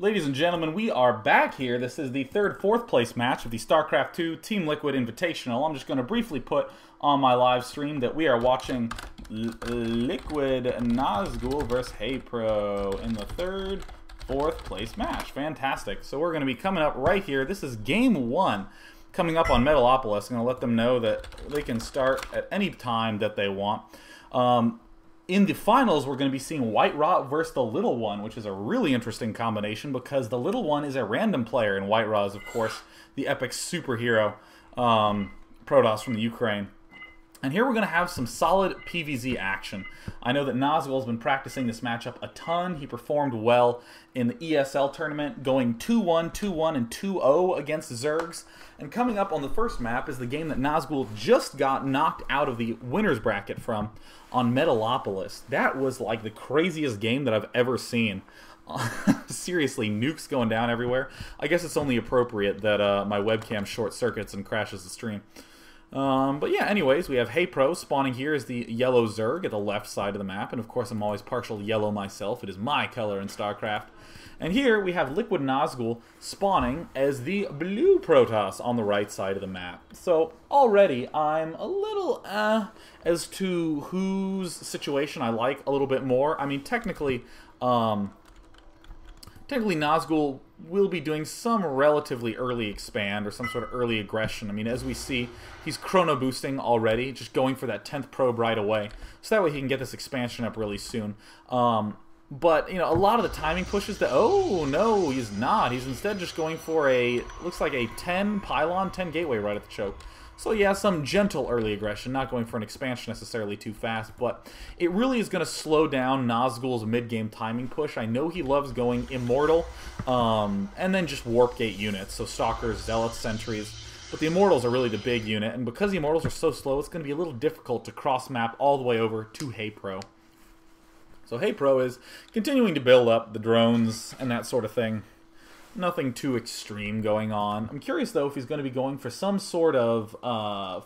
Ladies and gentlemen, we are back here. This is the fourth place match of the StarCraft 2 TeamLiquid Invitational. I'm just going to briefly put on my live stream that we are watching Liquid Nazgul versus HayprO in the fourth place match. Fantastic. So we're going to be coming up right here. This is game one coming up on Metalopolis. I'm going to let them know that they can start at any time that they want. In the finals, we're going to be seeing HayprO versus the Little One, which is a really interesting combination because the Little One is a random player, and HayprO is, of course, the epic superhero Protoss from the Ukraine. And here we're going to have some solid PvZ action. I know that Nazgul has been practicing this matchup a ton. He performed well in the ESL tournament, going 2-1, 2-1, and 2-0 against Zergs. And coming up on the first map is the game that Nazgul just got knocked out of the winner's bracket from on Metalopolis. That was like the craziest game that I've ever seen. Seriously, nukes going down everywhere. I guess it's only appropriate that my webcam short circuits and crashes the stream. But yeah, anyways, we have HayprO spawning here as the yellow Zerg at the left side of the map. And of course, I'm always partial yellow myself. It is my color in StarCraft. And here we have Liquid Nazgul spawning as the blue Protoss on the right side of the map. So already I'm a little as to whose situation I like a little bit more. I mean, technically Nazgul will be doing some relatively early expand or some sort of early aggression. I mean, as we see, he's chrono boosting already, just going for that 10th probe right away. So that way he can get this expansion up really soon. But, you know, a lot of the timing pushes that... Oh, no, he's not. He's instead just going for a... looks like a 10 pylon, 10 gateway right at the choke. So yeah, some gentle early aggression, not going for an expansion necessarily too fast, but it really is going to slow down Nazgul's mid-game timing push. I know he loves going Immortal, and then just Warp Gate units, so Stalkers, Zealots, Sentries, but the Immortals are really the big unit, and because the Immortals are so slow, it's going to be a little difficult to cross-map all the way over to HayprO. So HayprO is continuing to build up the drones and that sort of thing. Nothing too extreme going on. I'm curious, though, if he's going to be going for some sort of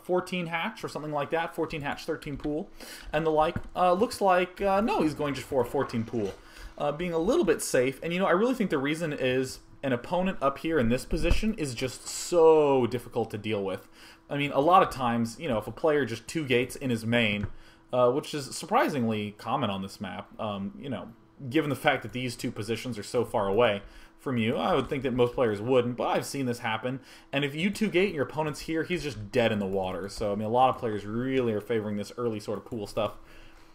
14 hatch or something like that. 14 hatch, 13 pool, and the like. Looks like, no, he's going just for a 14 pool. Being a little bit safe. And, you know, I really think the reason is an opponent up here in this position is just so difficult to deal with. I mean, a lot of times, you know, if a player just 2 gates in his main, which is surprisingly common on this map, you know, given the fact that these two positions are so far away from you, I would think that most players wouldn't, but I've seen this happen. And if you 2-gate and your opponent's here, he's just dead in the water. So, I mean, a lot of players really are favoring this early sort of pool stuff.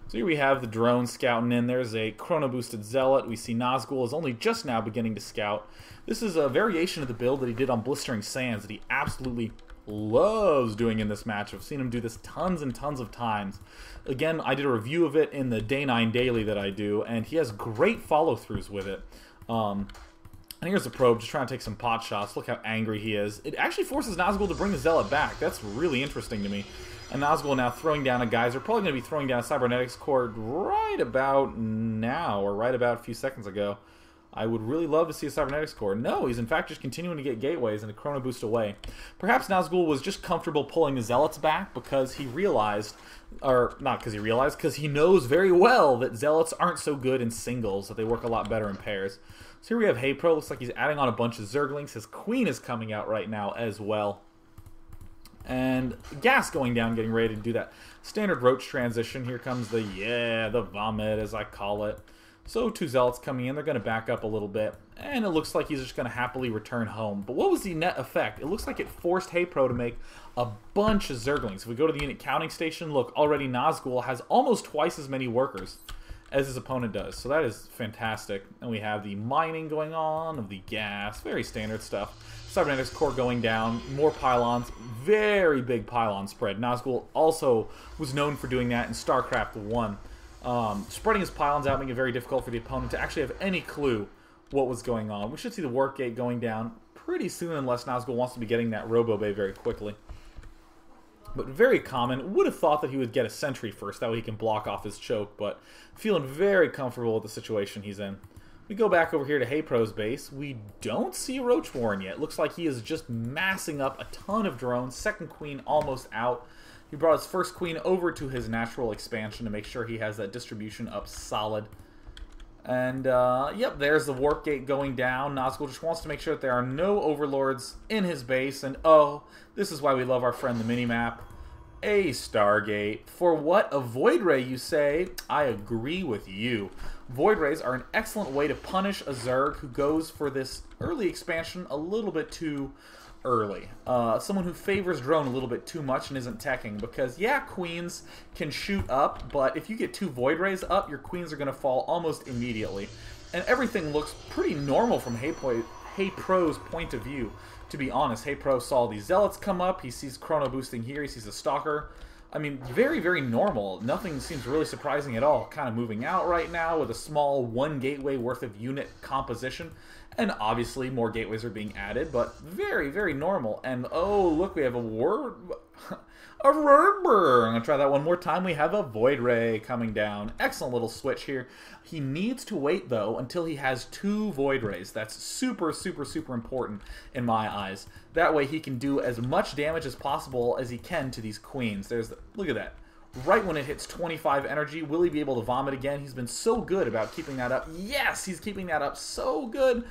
So here we have the drone scouting in. There's a chrono-boosted Zealot. We see Nazgul is only just now beginning to scout. This is a variation of the build that he did on Blistering Sands that he absolutely loves doing in this match. I've seen him do this tons and tons of times. Again, I did a review of it in the Day 9 Daily that I do, and he has great follow-throughs with it. And here's the probe, just trying to take some pot shots. Look how angry he is. It actually forces Nazgul to bring the Zealot back. That's really interesting to me. And Nazgul now throwing down a Geyser. Probably going to be throwing down a Cybernetics Core right about now, or right about a few seconds ago. I would really love to see a Cybernetics Core. No, he's in fact just continuing to get gateways and a chrono boost away. Perhaps Nazgul was just comfortable pulling the Zealots back because he realized, or not because he realized, because he knows very well that Zealots aren't so good in singles, that they work a lot better in pairs. So here we have HayprO. Looks like he's adding on a bunch of Zerglings. His Queen is coming out right now as well. And gas going down, getting ready to do that standard Roach transition. Here comes the vomit, as I call it. So 2 Zealots coming in. They're going to back up a little bit. And it looks like he's just going to happily return home. But what was the net effect? It looks like it forced HayprO to make a bunch of Zerglings. If we go to the unit counting station, look, already Nazgul has almost twice as many workers as his opponent does. So that is fantastic. And we have the mining going on of the gas. Very standard stuff. Cybernetics Core going down. More pylons. Very big pylon spread. Nazgul also was known for doing that in StarCraft 1. Spreading his pylons out, making it very difficult for the opponent to actually have any clue what was going on. We should see the Warp Gate going down pretty soon unless Nazgul wants to be getting that Robo Bay very quickly. But very common. Would have thought that he would get a Sentry first, that way he can block off his choke, but feeling very comfortable with the situation he's in. We go back over here to HayprO's base. We don't see a Roach Warren yet. Looks like he is just massing up a ton of drones. Second Queen almost out. He brought his first Queen over to his natural expansion to make sure he has that distribution up solid. And, yep, there's the warp gate going down. Nazgul just wants to make sure that there are no overlords in his base. And, oh, this is why we love our friend the minimap. A Stargate. For what? A Void Ray, you say? I agree with you. Void Rays are an excellent way to punish a Zerg who goes for this early expansion a little bit too early. Someone who favors drone a little bit too much and isn't teching, because yeah, queens can shoot up, but if you get 2 Void Rays up, your queens are going to fall almost immediately. And everything looks pretty normal from HayprO's point of view, to be honest. HayprO saw these Zealots come up, he sees Chrono boosting here, he sees a Stalker. I mean, very, very normal. Nothing seems really surprising at all. Kind of moving out right now with a small 1 gateway worth of unit composition. And obviously more gateways are being added, but very, very normal. And oh, look, we have a word... a Verber. I'm going to try that one more time. We have a Void Ray coming down. Excellent little switch here. He needs to wait, though, until he has 2 Void Rays. That's super, super, super important in my eyes. That way he can do as much damage as possible as he can to these queens. Look at that. Right when it hits 25 energy, will he be able to vomit again? He's been so good about keeping that up. Yes, he's keeping that up so good.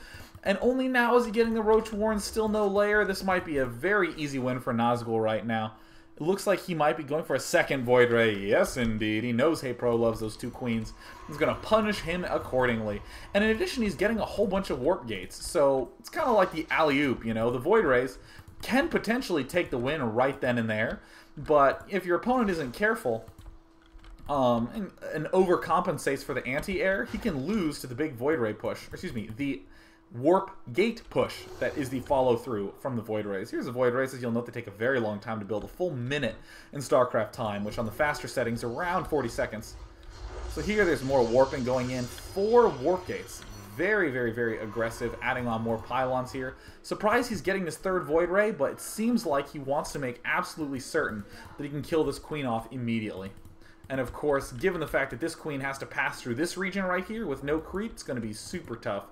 And only now is he getting the Roach Warren, still no layer. This might be a very easy win for Nazgul right now. It looks like he might be going for a second Void Ray. Yes, indeed. He knows HayprO loves those 2 queens. He's going to punish him accordingly. And in addition, he's getting a whole bunch of warp gates. So it's kind of like the alley-oop, you know. The Void Rays can potentially take the win right then and there. But if your opponent isn't careful and overcompensates for the anti-air, he can lose to the big Void Ray push. Or, excuse me, the warp gate push that is the follow-through from the Void Rays. Here's the Void Rays. As you'll note, they take a very long time to build, a full minute in StarCraft time, which on the faster settings around 40 seconds. So here there's more warping going in. 4 warp gates. Very, very, very aggressive, adding on more pylons here. Surprised he's getting this 3rd Void Ray, but it seems like he wants to make absolutely certain that he can kill this queen off immediately. And of course, given the fact that this queen has to pass through this region right here with no creep, it's going to be super tough.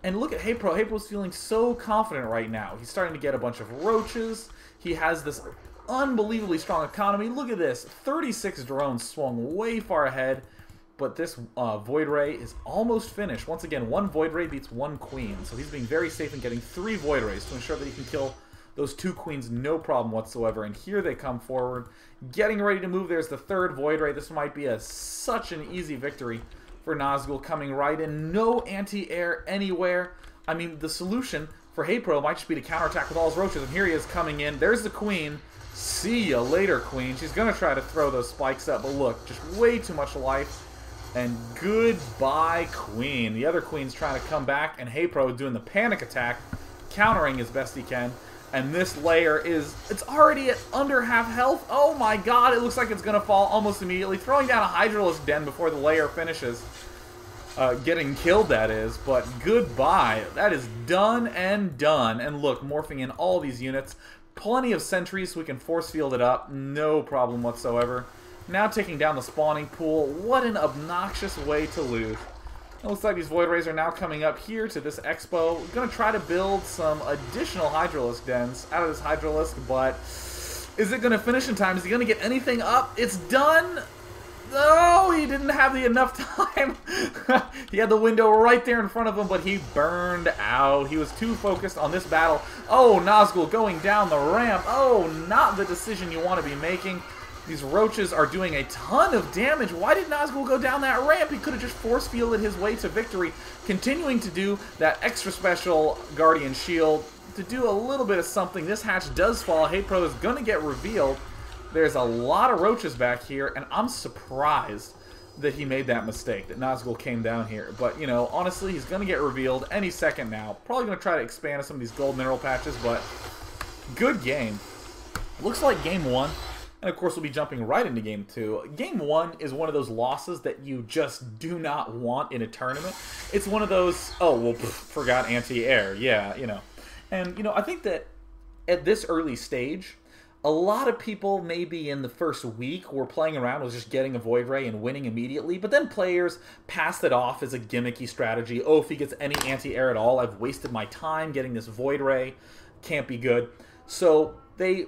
And look at HayprO. HayprO's feeling so confident right now. He's starting to get a bunch of roaches. He has this unbelievably strong economy. Look at this. 36 drones swung way far ahead. But this Void Ray is almost finished. Once again, 1 Void Ray beats 1 queen. So he's being very safe in getting 3 Void Rays to ensure that he can kill those 2 queens no problem whatsoever. And here they come forward. Getting ready to move. There's the 3rd Void Ray. This might be such an easy victory for Nazgul, coming right in. No anti-air anywhere. I mean, the solution for HayprO might just be to counterattack with all his roaches. And here he is coming in. There's the queen. See ya later, queen. She's going to try to throw those spikes up. But look, just way too much life. And goodbye, queen. The other queen's trying to come back. And HayprO doing the panic attack, countering as best he can. And this layer it's already at under half health. Oh my god, it looks like it's going to fall almost immediately. Throwing down a Hydralisk Den before the layer finishes. Getting killed, that is. But goodbye. That is done and done. And look, morphing in all these units. Plenty of sentries so we can force field it up. No problem whatsoever. Now taking down the spawning pool. What an obnoxious way to lose. It looks like these Void Rays are now coming up here to this expo. We're going to try to build some additional Hydralisk Dens out of this Hydralisk, but is it going to finish in time? Is he going to get anything up? It's done! No, he didn't have enough time. He had the window right there in front of him, but he burned out. He was too focused on this battle. Oh, Nazgul going down the ramp. Oh, not the decision you want to be making. These roaches are doing a ton of damage. Why did Nazgul go down that ramp? He could have just force fielded his way to victory, continuing to do that extra special Guardian Shield to do a little bit of something. This hatch does fall. HayprO is going to get revealed. There's a lot of roaches back here, and I'm surprised that he made that mistake, that Nazgul came down here. But, you know, honestly, he's going to get revealed any second now. Probably going to try to expand some of these gold mineral patches, but good game. Looks like game 1. And of course, we'll be jumping right into Game 2. Game 1 is one of those losses that you just do not want in a tournament. It's one of those, oh, well, forgot anti-air. Yeah, you know. And, you know, I think that at this early stage, a lot of people maybe in the first week were playing around with just getting a Void Ray and winning immediately, but then players passed it off as a gimmicky strategy. Oh, if he gets any anti-air at all, I've wasted my time getting this Void Ray. Can't be good. So they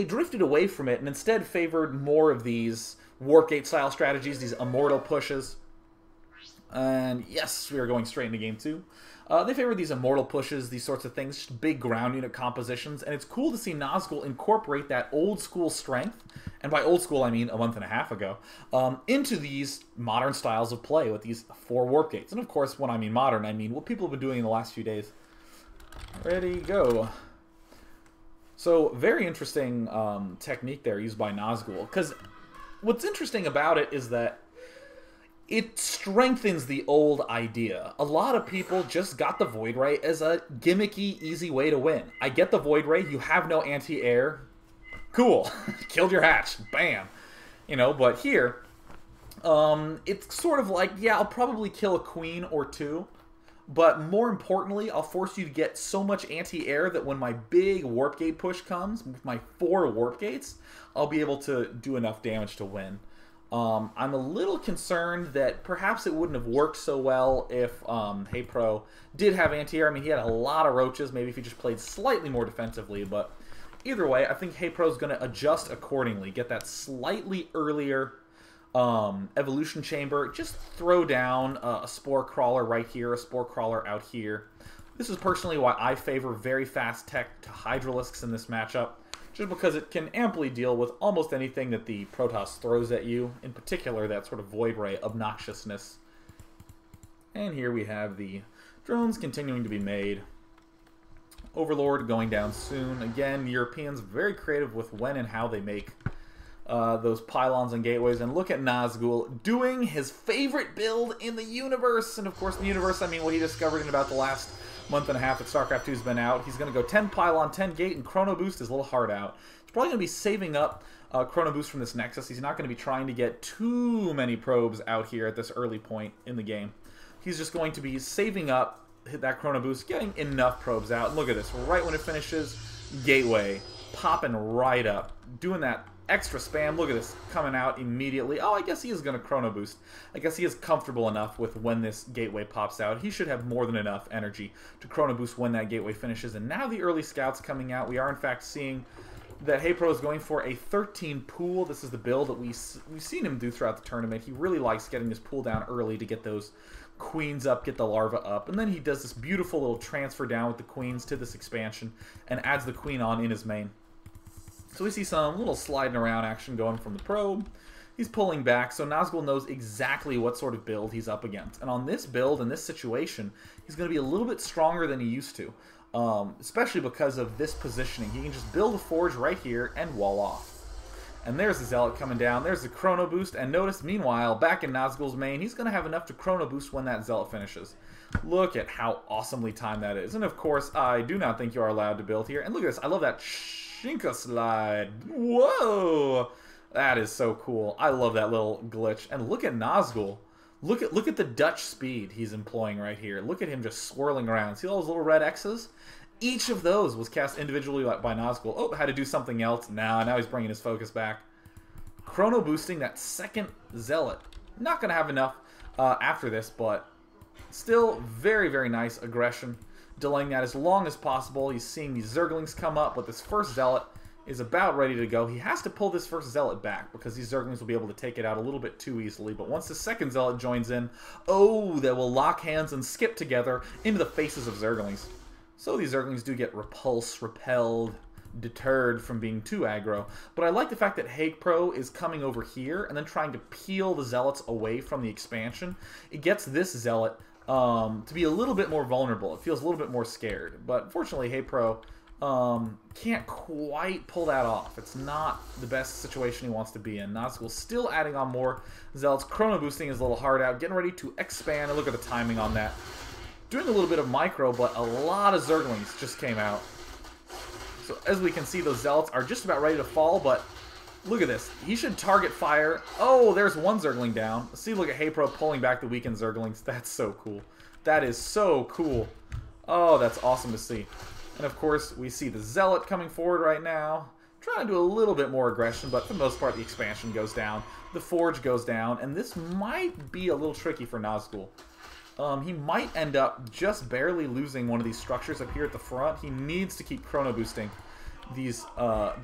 drifted away from it and instead favored more of these Warp Gate style strategies, these immortal pushes. And yes, we are going straight into game 2. They favor these immortal pushes, these sorts of things, just big ground unit compositions, and it's cool to see Nazgul incorporate that old school strength, and by old school I mean a month and a half ago, into these modern styles of play with these 4 warp gates. And of course, when I mean modern, I mean what people have been doing in the last few days. Ready, go. So, very interesting technique there used by Nazgul, because what's interesting about it is that it strengthens the old idea. A lot of people just got the Void Ray as a gimmicky, easy way to win. I get the Void Ray, you have no anti-air. Cool. Killed your hatch. Bam. You know, but here, it's sort of like, yeah, I'll probably kill a queen or 2, but more importantly, I'll force you to get so much anti-air that when my big warp gate push comes, with my 4 warp gates, I'll be able to do enough damage to win. I'm a little concerned that perhaps it wouldn't have worked so well if HayprO did have anti-air. I mean, he had a lot of roaches, maybe if he just played slightly more defensively, but either way, I think HayprO is going to adjust accordingly, get that slightly earlier evolution chamber, just throw down a spore crawler right here, a spore crawler out here. This is personally why I favor very fast tech to Hydralisks in this matchup, just because it can amply deal with almost anything that the Protoss throws at you, in particular that sort of Void Ray obnoxiousness. And here we have the drones continuing to be made. Overlord going down soon. Again, Europeans very creative with when and how they make those pylons and gateways. And look at Nazgul doing his favorite build in the universe. And of course, in the universe, I mean what he discovered in about the last month and a half that StarCraft 2 has been out. He's going to go 10 pylon, 10 gate, and chrono boost his little heart out. He's probably going to be saving up chrono boost from this Nexus. He's not going to be trying to get too many probes out here at this early point in the game. He's just going to be saving up that chrono boost, getting enough probes out. And look at this, right when it finishes, gateway popping right up, doing that extra spam. Look at this, coming out immediately. Oh, I guess he is going to chrono boost. I guess he is comfortable enough with when this gateway pops out. He should have more than enough energy to chrono boost when that gateway finishes. And now the early scouts coming out. We are in fact seeing that HayprO is going for a 13 pool. This is the build that we've seen him do throughout the tournament. He really likes getting this pool down early to get those queens up, get the larva up, and then he does this beautiful little transfer down with the queens to this expansion and adds the queen on in his main. So we see some little sliding around action going from the probe. He's pulling back, so Nazgul knows exactly what sort of build he's up against. And on this build, in this situation, he's going to be a little bit stronger than he used to, especially because of this positioning. He can just build a forge right here and wall off. And there's the Zealot coming down. There's the chrono boost. And notice, meanwhile, back in Nazgul's main, he's going to have enough to chrono boost when that Zealot finishes. Look at how awesomely timed that is. And of course, I do not think you are allowed to build here. And look at this. I love that Shinka slide. Whoa! That is so cool. I love that little glitch. And look at Nazgul. Look at the Dutch speed he's employing right here. Look at him just swirling around. See all those little red X's? Each of those was cast individually by Nazgul. Oh, had to do something else. Now he's bringing his focus back. Chrono boosting that second Zealot. Not going to have enough after this, but still very, very nice aggression. Delaying that as long as possible. He's seeing these Zerglings come up, but this first Zealot is about ready to go. He has to pull this first Zealot back because these Zerglings will be able to take it out a little bit too easily. But once the second Zealot joins in, oh, they will lock hands and skip together into the faces of Zerglings. So these Zerglings do get repulsed, repelled, deterred from being too aggro. But I like the fact that HayprO is coming over here and then trying to peel the Zealots away from the expansion. It gets this Zealot to be a little bit more vulnerable. It feels a little bit more scared. But fortunately, HayprO can't quite pull that off. It's not the best situation he wants to be in. Nazgul still adding on more Zealots, chrono boosting his little heart out, getting ready to expand. And look at the timing on that. Doing a little bit of micro, but a lot of Zerglings just came out. So as we can see, those Zealots are just about ready to fall, but look at this. He should target fire. Oh, there's one Zergling down. See, look at HayprO pulling back the weakened Zerglings. That's so cool. That is so cool. Oh, that's awesome to see. And of course, we see the Zealot coming forward right now. Trying to do a little bit more aggression, but for the most part, the expansion goes down. The Forge goes down, and this might be a little tricky for Nazgul. He might end up just barely losing one of these structures up here at the front. He needs to keep chrono boosting these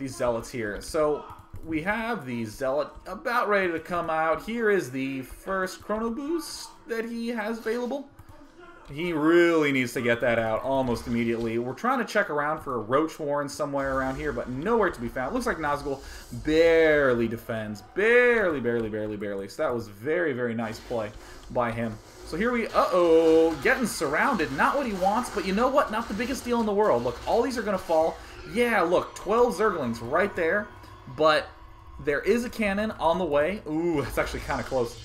Zealots here. So we have the Zealot about ready to come out. Here is the first Chrono Boost that he has available. He really needs to get that out almost immediately. We're trying to check around for a Roach Warren somewhere around here, but nowhere to be found. Looks like Nazgul barely defends. Barely. So that was very, very nice play by him. So here we, getting surrounded. Not what he wants, but you know what? Not the biggest deal in the world. Look, all these are going to fall. Yeah, look, 12 Zerglings right there. But there is a cannon on the way. Ooh, it's actually kind of close.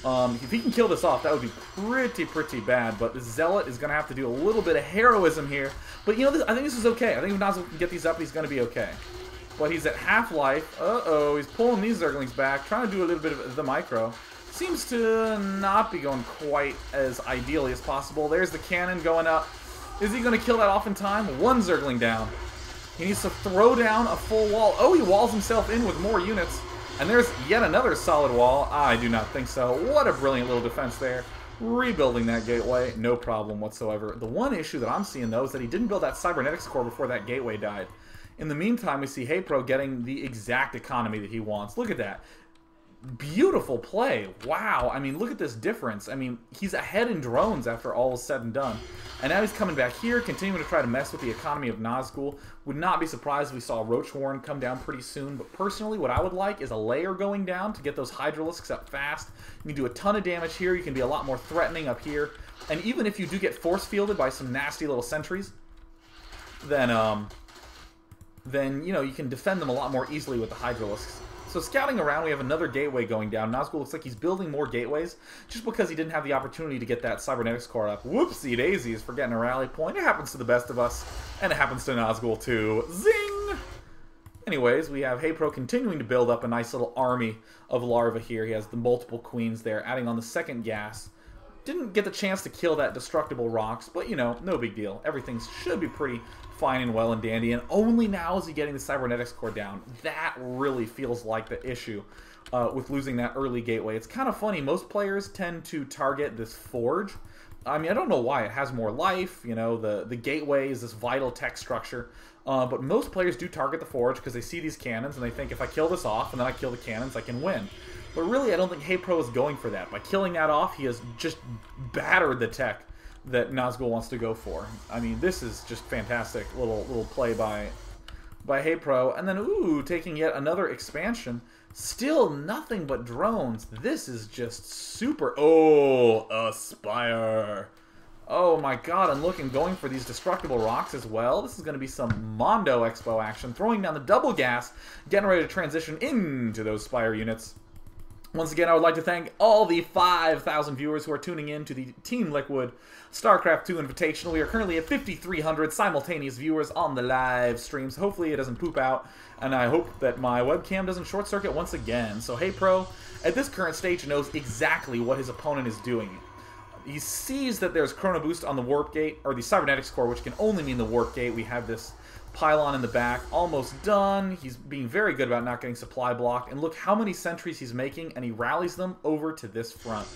If he can kill this off, that would be pretty bad. But the Zealot is going to have to do a little bit of heroism here. But, you know, I think this is okay. I think if Nazgul can get these up, he's going to be okay. But he's at half-life. He's pulling these Zerglings back, trying to do a little bit of the micro. Seems to not be going quite as ideally as possible. There's the cannon going up. Is he going to kill that off in time? One Zergling down. He needs to throw down a full wall. Oh, he walls himself in with more units. And there's yet another solid wall. I do not think so. What a brilliant little defense there. Rebuilding that gateway, no problem whatsoever. The one issue that I'm seeing, though, is that he didn't build that cybernetics core before that gateway died. In the meantime, we see HayprO getting the exact economy that he wants. Look at that. Beautiful play. Wow. I mean, look at this difference. I mean, he's ahead in drones after all is said and done. And now he's coming back here, continuing to try to mess with the economy of Nazgul. Would not be surprised if we saw Roach Warren come down pretty soon. But personally, what I would like is a layer going down to get those Hydralisks up fast. You can do a ton of damage here. You can be a lot more threatening up here. And even if you do get force fielded by some nasty little sentries, then you know, you can defend them a lot more easily with the Hydralisks. So scouting around, we have another gateway going down. Nazgul looks like he's building more gateways just because he didn't have the opportunity to get that cybernetics core up. Whoopsie daisies for getting a rally point. It happens to the best of us, and it happens to Nazgul too. Zing! Anyways, we have HayprO continuing to build up a nice little army of larvae here. He has the multiple queens there, adding on the second gas. Didn't get the chance to kill that destructible rocks, but you know, no big deal. Everything should be pretty fine and well and dandy, and only now is he getting the cybernetics core down. That really feels like the issue with losing that early gateway. It's kind of funny. Most players tend to target this forge. I mean, I don't know why. It has more life. You know, the gateway is this vital tech structure. But most players do target the forge because they see these cannons and they think, if I kill this off and then I kill the cannons, I can win. But really, I don't think HayprO is going for that. By killing that off, he has just battered the tech that Nazgul wants to go for. I mean, this is just fantastic little play by HayprO. And then, ooh, taking yet another expansion. Still nothing but drones. This is just super... Oh, Aspire. Oh my god, and look, and going for these destructible rocks as well. This is going to be some Mondo Expo action. Throwing down the double gas, getting ready to transition into those Spire units. Once again, I would like to thank all the 5,000 viewers who are tuning in to the TeamLiquid StarCraft 2 Invitational. We are currently at 5,300 simultaneous viewers on the live streams. Hopefully it doesn't poop out, and I hope that my webcam doesn't short circuit once again. So HayprO, at this current stage, knows exactly what his opponent is doing. He sees that there's Chrono Boost on the Warp Gate, or the Cybernetics Core, which can only mean the Warp Gate. We have this pylon in the back, almost done. He's being very good about not getting supply blocked. And look how many sentries he's making, and he rallies them over to this front.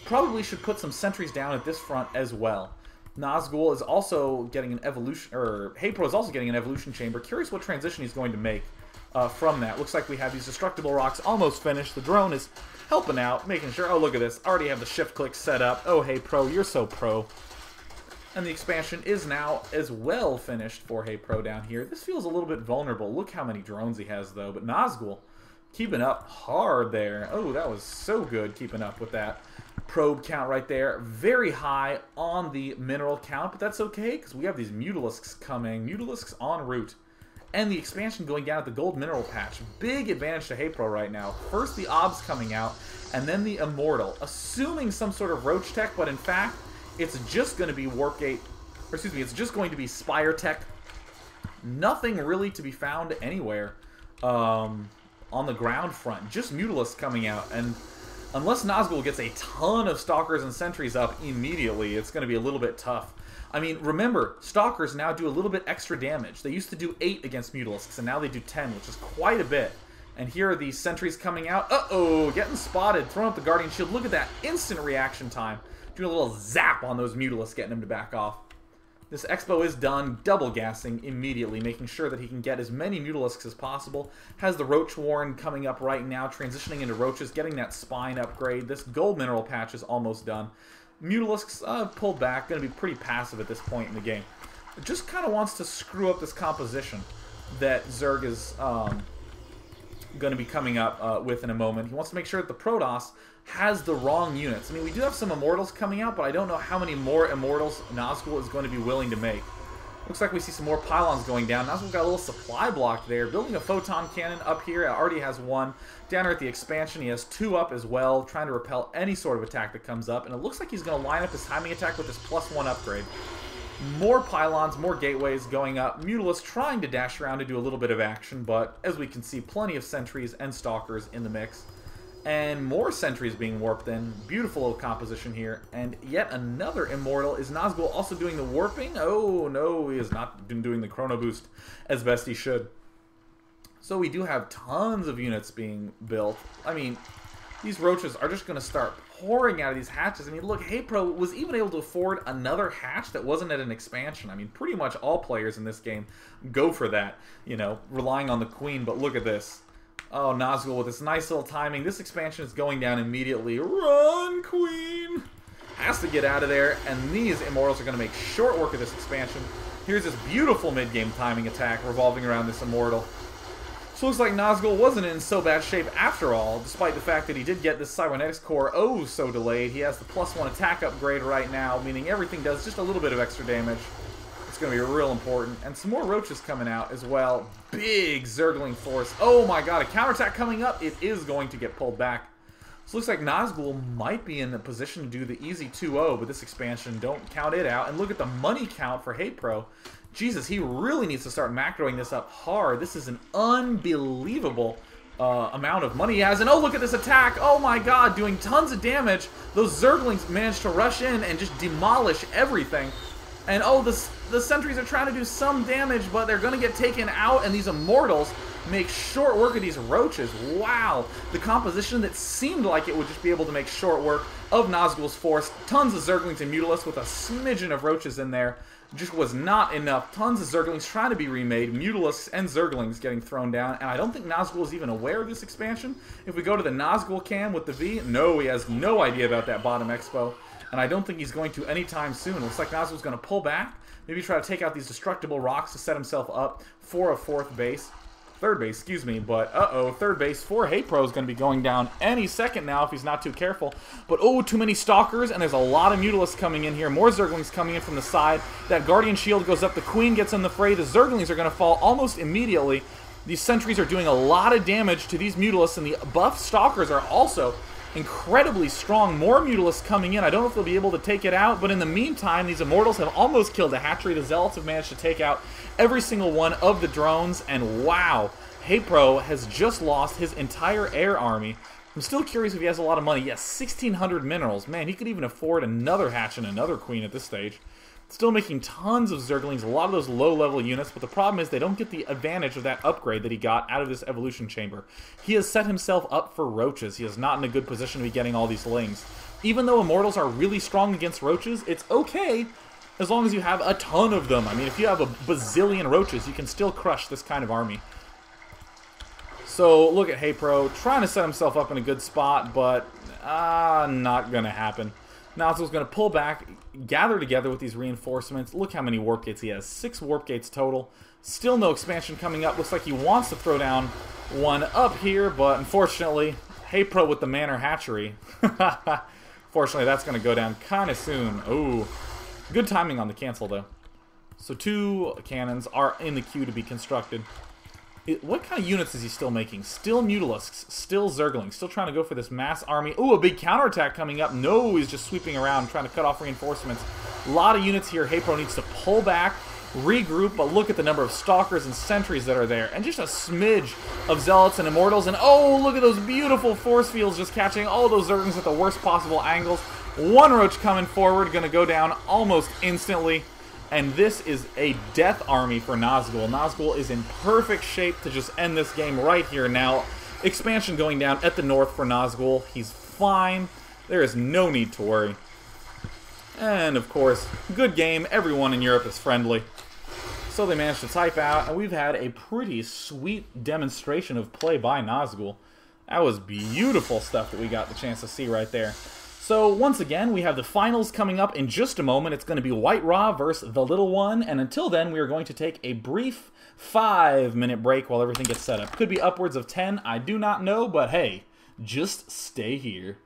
Probably should put some sentries down at this front as well. Nazgul is also getting an evolution, or HayprO is also getting an evolution chamber. Curious what transition he's going to make from that. Looks like we have these destructible rocks almost finished. The drone is helping out, making sure. Oh, look at this. Already have the shift click set up. Oh, HayprO, you're so pro. And the expansion is now as well finished for HayprO down here. This feels a little bit vulnerable. Look how many drones he has, though. But Nazgul keeping up hard there. Oh, that was so good keeping up with that probe count right there. Very high on the mineral count, but that's okay because we have these Mutalisks coming. Mutalisks en route. And the expansion going down at the gold mineral patch. Big advantage to HayprO right now. First the Obs coming out, and then the Immortal. Assuming some sort of Roach tech, but in fact, it's just going to be Warp Gate, or excuse me, it's just going to be Spire tech. Nothing really to be found anywhere on the ground front. Just Mutalisks coming out, and unless Nazgul gets a ton of Stalkers and Sentries up immediately, it's going to be a little bit tough. I mean, remember, Stalkers now do a little bit extra damage. They used to do 8 against Mutalisks, and now they do 10, which is quite a bit. And here are these sentries coming out. Uh-oh, getting spotted, throwing up the Guardian Shield. Look at that instant reaction time. Doing a little zap on those Mutalisks, getting them to back off. This Expo is done, double gassing immediately, making sure that he can get as many Mutalisks as possible. Has the Roach Warren coming up right now, transitioning into Roaches, getting that Spine upgrade. This Gold Mineral patch is almost done. Mutalisks pulled back, going to be pretty passive at this point in the game. It just kind of wants to screw up this composition that Zerg is going to be coming up with in a moment. He wants to make sure that the Protoss has the wrong units. I mean, we do have some Immortals coming out, but I don't know how many more Immortals Nazgul is going to be willing to make. Looks like we see some more pylons going down. Nazgul got a little supply block there. Building a Photon Cannon up here. It already has one. Down here at the expansion, he has two up as well, trying to repel any sort of attack that comes up. And it looks like he's going to line up his timing attack with this +1 upgrade. More pylons, more gateways going up. Mutalisk trying to dash around to do a little bit of action, but as we can see, plenty of sentries and stalkers in the mix. And more sentries being warped in. Beautiful little composition here. And yet another Immortal. Is Nazgul also doing the warping? Oh, no, he has not been doing the Chrono Boost as best he should. So we do have tons of units being built. I mean, these Roaches are just going to start pouring out of these hatches. I mean, look, HayprO was even able to afford another hatch that wasn't at an expansion. I mean, pretty much all players in this game go for that, you know, relying on the Queen. But look at this. Oh, Nazgul with this nice little timing. This expansion is going down immediately. Run, Queen! Has to get out of there, and these Immortals are going to make short work of this expansion. Here's this beautiful mid-game timing attack revolving around this Immortal. So it looks like Nazgul wasn't in so bad shape after all, despite the fact that he did get this Cybernetics Core oh so delayed. He has the +1 attack upgrade right now, meaning everything does just a little bit of extra damage. It's going to be real important. And some more Roaches coming out as well. Big Zergling force. Oh my god, a counterattack coming up. It is going to get pulled back. So it looks like Nazgul might be in a position to do the easy 2-0, but this expansion, don't count it out. And look at the money count for HayprO. Jesus, he really needs to start macroing this up hard. This is an unbelievable amount of money he has. And oh, look at this attack. Oh my god, doing tons of damage. Those Zerglings managed to rush in and just demolish everything. And oh, the sentries are trying to do some damage, but they're going to get taken out, and these Immortals make short work of these Roaches. Wow. The composition that seemed like it would just be able to make short work of Nazgul's force. Tons of Zerglings and Mutalisks with a smidgen of Roaches in there. Just was not enough. Tons of Zerglings trying to be remade. Mutalisks and Zerglings getting thrown down. And I don't think Nazgul is even aware of this expansion. If we go to the Nazgul cam with the V, no, he has no idea about that bottom expo. And I don't think he's going to anytime soon. Looks like Nazgul's going to pull back. Maybe try to take out these destructible rocks to set himself up for a third base, excuse me. But, third base for HayprO is going to be going down any second now if he's not too careful. But, oh, too many Stalkers, and there's a lot of Mutalisks coming in here. More Zerglings coming in from the side. That Guardian Shield goes up. The Queen gets in the fray. The Zerglings are going to fall almost immediately. These sentries are doing a lot of damage to these Mutalisks, and the buff Stalkers are also incredibly strong. More Mutalisks coming in. I don't know if they'll be able to take it out, but in the meantime, these Immortals have almost killed the hatchery. The Zealots have managed to take out every single one of the drones, and wow, HayprO has just lost his entire air army. I'm still curious if he has a lot of money. Yes, 1,600 minerals. Man, he could even afford another hatch and another Queen at this stage. Still making tons of Zerglings, a lot of those low-level units, but the problem is they don't get the advantage of that upgrade that he got out of this evolution chamber. He has set himself up for Roaches. He is not in a good position to be getting all these Lings. Even though Immortals are really strong against Roaches, it's okay as long as you have a ton of them. I mean, if you have a bazillion Roaches, you can still crush this kind of army. So, look at HayprO, trying to set himself up in a good spot, but not going to happen. Nazgul's going to pull back, gather together with these reinforcements. Look how many warp gates he has. 6 warp gates total. Still no expansion coming up. Looks like he wants to throw down one up here, but unfortunately, HayprO with the Manor Hatchery. Fortunately, that's going to go down kind of soon. Oh, good timing on the cancel, though. So 2 cannons are in the queue to be constructed. What kind of units is he still making? Still Mutalisks, still Zerglings, still trying to go for this mass army. Ooh, a big counterattack coming up. No, he's just sweeping around, trying to cut off reinforcements. A lot of units here. HayprO needs to pull back, regroup, but look at the number of Stalkers and Sentries that are there. And just a smidge of Zealots and Immortals. And oh, look at those beautiful force fields just catching all those Zerglings at the worst possible angles. One Roach coming forward, going to go down almost instantly. And this is a death army for Nazgul. Nazgul is in perfect shape to just end this game right here now. Expansion going down at the north for Nazgul. He's fine. There is no need to worry. And, of course, good game. Everyone in Europe is friendly. So they managed to type out, and we've had a pretty sweet demonstration of play by Nazgul. That was beautiful stuff that we got the chance to see right there. So, once again, we have the finals coming up in just a moment. It's going to be White Raw versus the Little One, and until then, we are going to take a brief 5-minute break while everything gets set up. Could be upwards of 10, I do not know, but hey, just stay here.